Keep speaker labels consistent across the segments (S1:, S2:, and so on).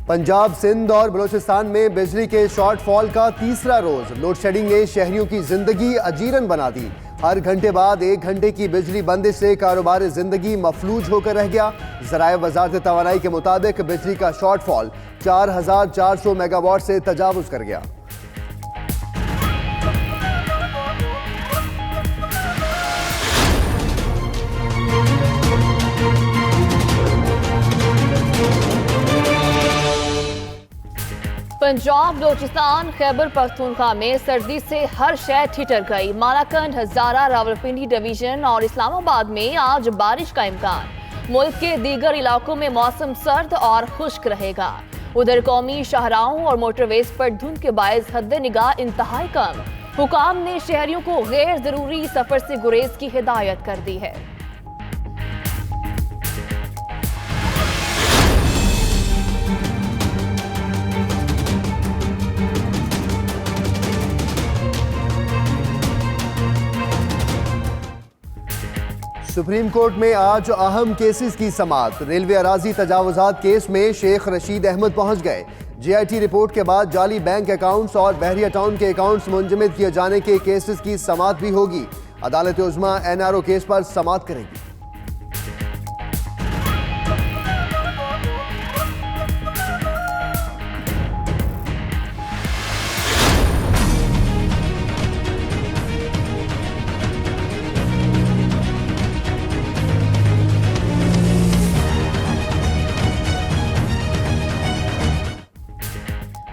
S1: पंजाब, सिंध और बलूचिस्तान में बिजली के शॉर्टफॉल का तीसरा रोज। लोड शेडिंग ने शहरियों की जिंदगी अजीरन बना दी। हर घंटे बाद 1 घंटे की बिजली बंदिश से कारोबार जिंदगी मफलूज होकर रह गया। ज़राए वज़ारत तवानाई के मुताबिक बिजली का शॉर्टफॉल 4400 मेगावाट से तजावुज कर गया।
S2: पंजाब, बलूचिस्तान, खैबर पख्तूनख्वा में सर्दी से हर शहर ठिठर गई। मालाकंड, हजारा, रावलपिंडी डिवीजन और इस्लामाबाद में आज बारिश का इम्कान। मुल्क के दीगर इलाकों में मौसम सर्द और खुश्क रहेगा। उधर कौमी शाहराहों और मोटरवेज पर धुंध के बायस हद निगाह इंतहाई कम। हुकाम ने शहरियों को गैर जरूरी सफर से गुरेज की हिदायत कर दी है।
S1: सुप्रीम कोर्ट में आज अहम केसेस की समाअत। रेलवे अराजी तजावुजात केस में शेख रशीद अहमद पहुंच गए। जीआईटी रिपोर्ट के बाद जाली बैंक अकाउंट्स और बहरिया टाउन के अकाउंट्स मुंजमद किए जाने के केसेस की समाअत भी होगी। अदालत उज़्मा एनआरओ केस पर समाअत करेगी।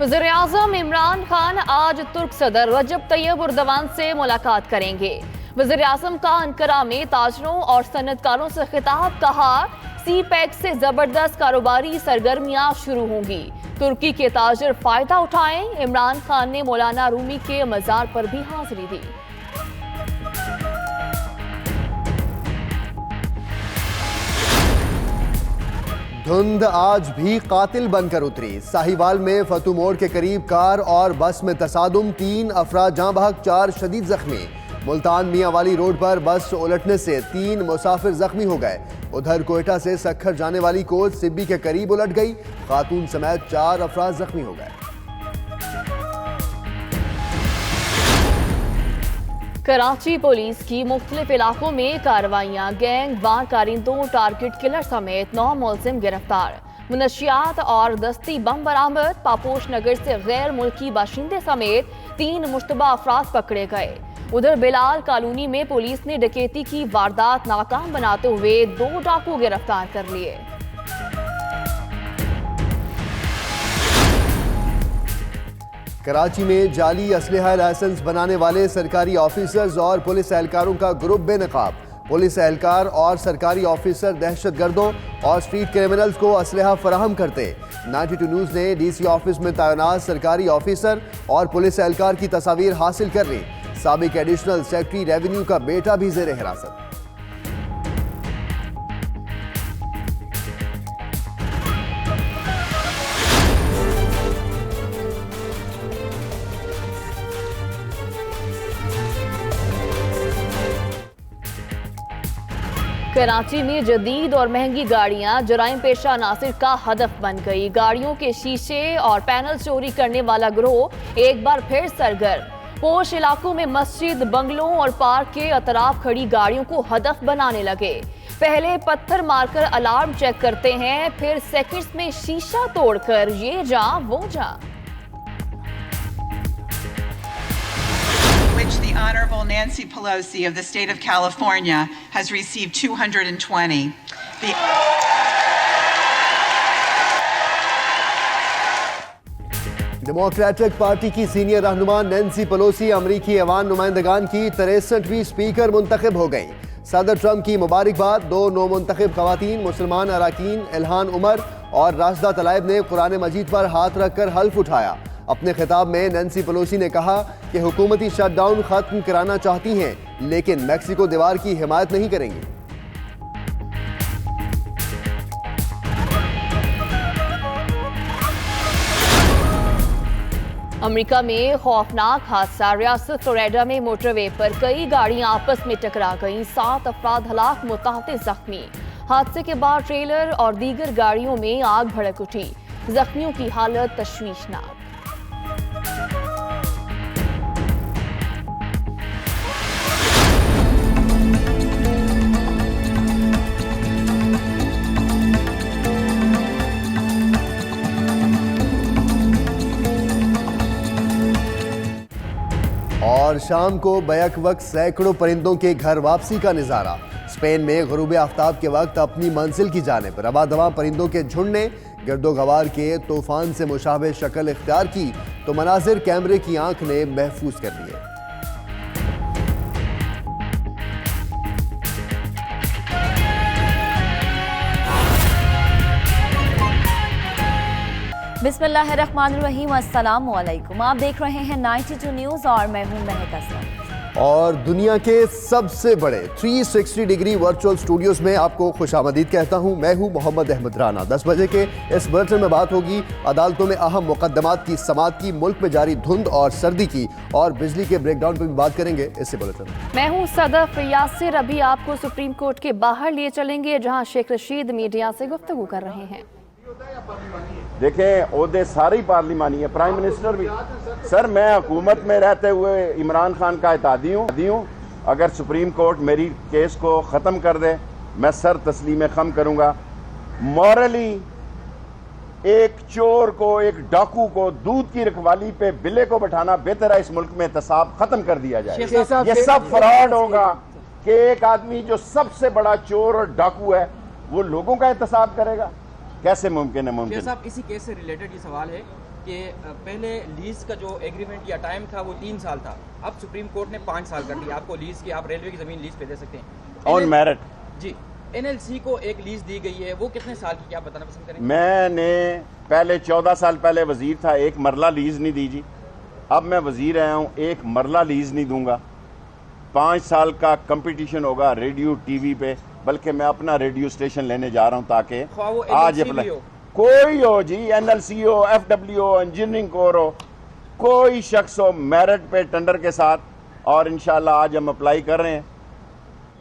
S2: वज़ीर-ए-आज़म इमरान खान आज तुर्क सदर रजब तैयब एर्दोगान से मुलाकात करेंगे। वज़ीर-ए-आज़म का अंकारा में ताजरों और सनतकारों से खिताब, कहा सी पैक से जबरदस्त कारोबारी सरगर्मियां शुरू होंगी। तुर्की के ताजिर फायदा उठाएं। इमरान खान ने मौलाना रूमी के मजार पर भी हाजिरी दी।
S1: धुंध आज भी कातिल बनकर उतरी। साहिवाल में फतू मोड़ के करीब कार और बस में तसादुम, 3 अफराद जाँ बहक, 4 शदीद जख्मी। मुल्तान मियाँ वाली रोड पर बस उलटने से 3 मुसाफिर जख्मी हो गए। उधर कोयटा से सक्खर जाने वाली कोच सिब्बी के करीब उलट गई। खातून समेत 4 अफराद जख्मी हो गए।
S2: कराची पुलिस की मुख्तलिफ इलाकों में कार्रवाइयाँ। गैंग वार कारिंदों, टारगेट किलर समेत 9 मुलजिम गिरफ्तार। मुनशियात और दस्ती बम बरामद। पापोश नगर से गैर मुल्की बाशिंदे समेत 3 मुश्तबा अफराद पकड़े गए। उधर बिलाल कॉलोनी में पुलिस ने डकैती की वारदात नाकाम बनाते हुए 2 डाकू गिरफ्तार कर लिए।
S1: कराची में जाली असलहा लाइसेंस बनाने वाले सरकारी ऑफिसर्स और पुलिस एहलकारों का ग्रुप बेनकाब। पुलिस एहलकार और सरकारी ऑफिसर दहशतगर्दों और स्ट्रीट क्रिमिनल्स को असलहा फराहम करते। 92 न्यूज़ ने डीसी ऑफिस में तैनात सरकारी ऑफिसर और पुलिस एहलकार की तस्वीर हासिल कर ली। साबिक एडिशनल सेक्रेटरी रेवेन्यू का बेटा भी जेर हिरासत।
S2: कराची में जदीद और महंगी गाड़ियां जराइम पेशा नासिर का हदफ बन गई। गाड़ियों के शीशे और पैनल चोरी करने वाला गिरोह एक बार फिर सरगर्म। पोश इलाकों में मस्जिद, बंगलों और पार्क के अतराफ खड़ी गाड़ियों को हदफ बनाने लगे। पहले पत्थर मारकर अलार्म चेक करते हैं, फिर सेकंड्स में शीशा तोड़कर ये जा वो जा।
S3: Which the Honorable Nancy Pelosi of the state of California has received 220.
S1: Democratic party की सीनियर रहनुमा नैन्सी पेलोसी अमरीकी ऐवान नुमाइंदगान की 63वीं स्पीकर मुंतखब हो गई। सदर ट्रंप की मुबारकबाद। 2 नौमुंतखब खवातीन मुसलमान अरकान इल्हान उमर और राशिदा तलाइब ने कुरान मजीद पर हाथ रखकर हल्फ उठाया। अपने खिताब में नैन्सी पेलोसी ने कहा कि हुकूमती शटडाउन खत्म कराना चाहती हैं, लेकिन मेक्सिको दीवार की हिमायत नहीं करेंगी।
S2: अमेरिका में खौफनाक हादसा। रियासत फ्लोरिडा में मोटरवे पर कई गाड़ियां आपस में टकरा गईं। 7 अफराद हलाक, मुतातिल जख्मी। हादसे के बाद ट्रेलर और दीगर गाड़ियों में आग भड़क उठी। जख्मियों की हालत तशवीशनाक।
S1: और शाम को बैक वक्त सैकड़ों परिंदों के घर वापसी का नजारा। स्पेन में गुरूब आफ्ताब के वक्त अपनी मंजिल की जानिब रवा दवा परिंदों के झुंड ने गर्दोगवार के तूफान से मुशाबे शक्ल इख्तियार की तो मनाजिर कैमरे की आंख ने महफूज कर लिए।
S4: बिस्मिल्लाहिर्रहमानिर्रहीम, अस्सलामु अलैकुम। आप देख रहे हैं 92 न्यूज़ और मैं हूं महक असलम।
S1: और दुनिया के सबसे बड़े 360 डिग्री वर्चुअल स्टूडियोज में आपको खुशामदीद कहता हूं। मैं हूं मोहम्मद अहमद राना। 10 बजे के इस बुलेटिन में बात होगी अदालतों में अहम मुकदमात की समाअत की, मुल्क में जारी धुंध और सर्दी की, और बिजली के ब्रेकडाउन पर भी बात करेंगे इसी बुलेटिन में।
S2: मैं हूं सदफ यासिर। अभी आपको सुप्रीम कोर्ट के बाहर लिए चलेंगे जहां शेख रशीद मीडिया से गुफ्तगू कर रहे हैं।
S5: देखें, ओहदे सारी पार्लिमानी है, प्राइम मिनिस्टर भी। सर, मैं हुकूमत में रहते हुए इमरान खान का इत्यादी हूँ। अगर सुप्रीम कोर्ट मेरी केस को ख़त्म कर दे, मैं सर तस्लीम खम करूँगा। मॉरली एक चोर को, एक डाकू को दूध की रखवाली पे बिल्ले को बैठाना बेहतर है। इस मुल्क में एहतसाब खत्म कर दिया जाए। ये सब फ्रॉड होगा कि एक आदमी जो सबसे बड़ा चोर और डाकू है वो लोगों का एहतसाब करेगा। कैसे मुमकिन है? मुमकिन
S6: साहब, इसी केस से रिलेटेड ये सवाल है कि पहले लीज का जो एग्रीमेंट या टाइम था वो 3 साल था, अब सुप्रीम कोर्ट ने 5 साल कर दिया आपको लीज की। आप रेलवे की जमीन लीज पे दे सकते हैं
S5: ऑन मेरिट।
S6: जी, एनएलसी को एक लीज दी गई है, वो कितने साल की, क्या बताना पसंद करेंगे?
S5: मैंने पहले 14 साल पहले वजीर था, एक मरला लीज नहीं दी जी। अब मैं वजीर आया हूँ, एक मरला लीज नहीं दूंगा। 5 साल का कंपटीशन होगा रेडियो टीवी पे, बल्कि मैं अपना रेडियो स्टेशन लेने जा रहा हूं ताकि आज कोई हो जी, एनएलसी हो, एफडब्ल्यू हो, इंजीनियरिंग कोर हो, कोई शख्स हो, मेरिट पे टेंडर के साथ। और इंशाल्लाह आज हम अप्लाई कर रहे हैं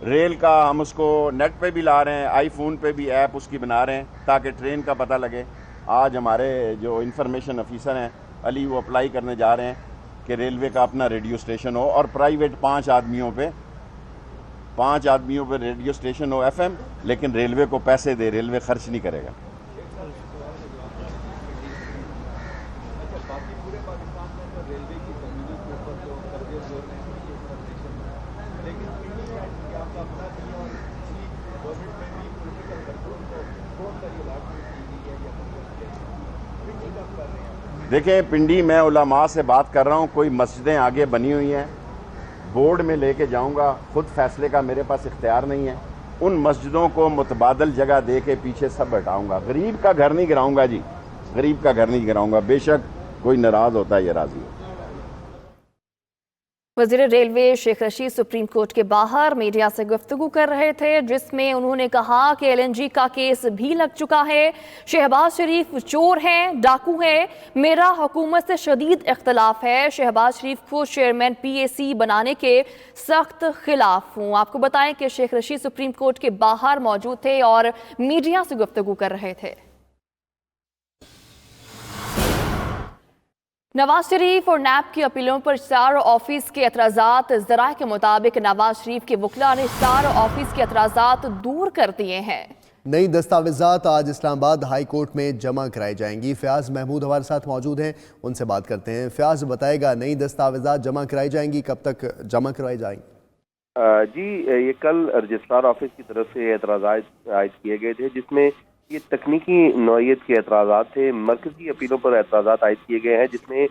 S5: रेल का, हम उसको नेट पे भी ला रहे हैं, आईफोन पे भी ऐप उसकी बना रहे हैं ताकि ट्रेन का पता लगे। आज हमारे जो इंफॉर्मेशन ऑफिसर हैं अली, वो अप्लाई करने जा रहे हैं कि रेलवे का अपना रेडियो स्टेशन हो और प्राइवेट 5 आदमियों पे रेडियो स्टेशन हो एफएम, लेकिन रेलवे को पैसे दे, रेलवे खर्च नहीं करेगा। देखें, पिंडी में उलमा से बात कर रहा हूँ, कोई मस्जिदें आगे बनी हुई हैं, बोर्ड में लेके जाऊंगा, खुद फैसले का मेरे पास इख्तियार नहीं है। उन मस्जिदों को मुतबादल जगह दे के पीछे सब हटाऊंगा। गरीब का घर नहीं गिराऊंगा जी, गरीब का घर नहीं गिराऊंगा। बेशक कोई नाराज होता है, ये राजी है।
S2: वज़ीर railway Sheikh Rashid Supreme Court के बाहर मीडिया से गुफ्तगू कर रहे थे, जिसमें उन्होंने कहा कि एलएनजी का केस भी लग चुका है, शहबाज शरीफ चोर हैं, डाकू हैं, मेरा हुकूमत से शदीद इख्तलाफ है, शहबाज शरीफ को चेयरमैन पीएसी बनाने के सख्त खिलाफ हूँ। आपको बताएं कि शेख रशीद सुप्रीम कोर्ट के बाहर मौजूद थे और मीडिया से गुफ्तगू कर रहे थे। नवाज शरीफ और नैब की अपीलों पर स्टार ऑफिस के एतराज़ात। ज़राए के मुताबिक नवाज शरीफ के वकील ने स्टार ऑफिस के एतराज़ात दूर कर दिए हैं।
S1: नई दस्तावेजात आज इस्लामाबाद हाई कोर्ट में जमा कराई जाएंगी। फयाज महमूद हमारे साथ मौजूद हैं, उनसे बात करते हैं। फयाज, बताएगा नई दस्तावेजात जमा कराई जाएंगी, कब तक जमा करवाई जाएंगी?
S7: जी, ये कल रजिस्ट्रार ऑफिस की तरफ से एतराज़ात आयद किए गए थे, जिसमें ये तकनीकी नौइयत के एतराज़ात थे। मरकजी अपीलों पर एतराज़ात आयद किए गए हैं, जिसमें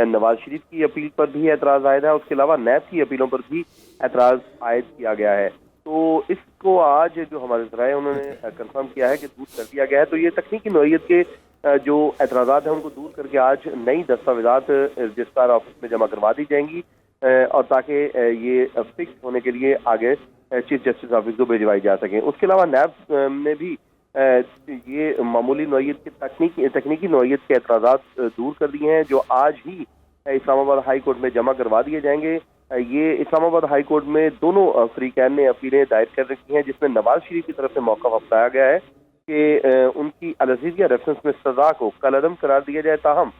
S7: नवाज शरीफ की अपील पर भी एतराज़ आयद है, उसके अलावा नैब की अपीलों पर भी एतराज़ आयद किया गया है। तो इसको आज जो हमारे ज़राए उन्होंने कंफर्म किया है कि दूर कर दिया गया है। तो ये तकनीकी नौइयत के जो एतराज़ात हैं उनको दूर करके आज नई दस्तावेजात रजिस्ट्रार ऑफिस में जमा करवा दी जाएंगी, और ताकि ये फिक्स होने के लिए आगे चीफ जस्टिस ऑफिस को भिजवाई जा सकें। उसके अलावा नैब ने भी ये मामूली नौइयत के तकनीकी नौइयत के एतराज़ात दूर कर दिए हैं, जो आज ही इस्लामाबाद हाई कोर्ट में जमा करवा दिए जाएंगे। ये इस्लामाबाद हाई कोर्ट में दोनों फरीकैन ने अपीलें दायर कर रखी हैं, जिसमें नवाज शरीफ की तरफ से मौक़िफ़ अपनाया गया है कि उनकी अलअज़ीज़िया रेफरेंस में सजा को कलअदम करार दिया जाए। ताहम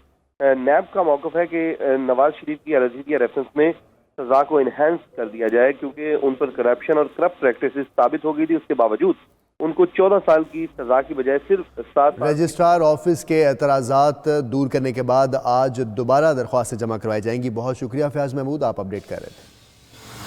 S7: नैब का मौक़िफ़ है कि नवाज शरीफ की अलअज़ीज़िया रेफरेंस में सजा को इन्हेंस कर दिया जाए, क्योंकि उन पर करप्शन और करप्ट प्रैक्टिसेस साबित हो गई थी। उसके बावजूद उनको 14 साल की सजा की बजाय सिर्फ 7 साल।
S1: रजिस्ट्रार ऑफिस के एतराज़ात दूर करने के बाद आज दोबारा दरख्वास्तें जमा करवाई जाएंगी। बहुत शुक्रिया फयाज महमूद, आप अपडेट कर रहे थे।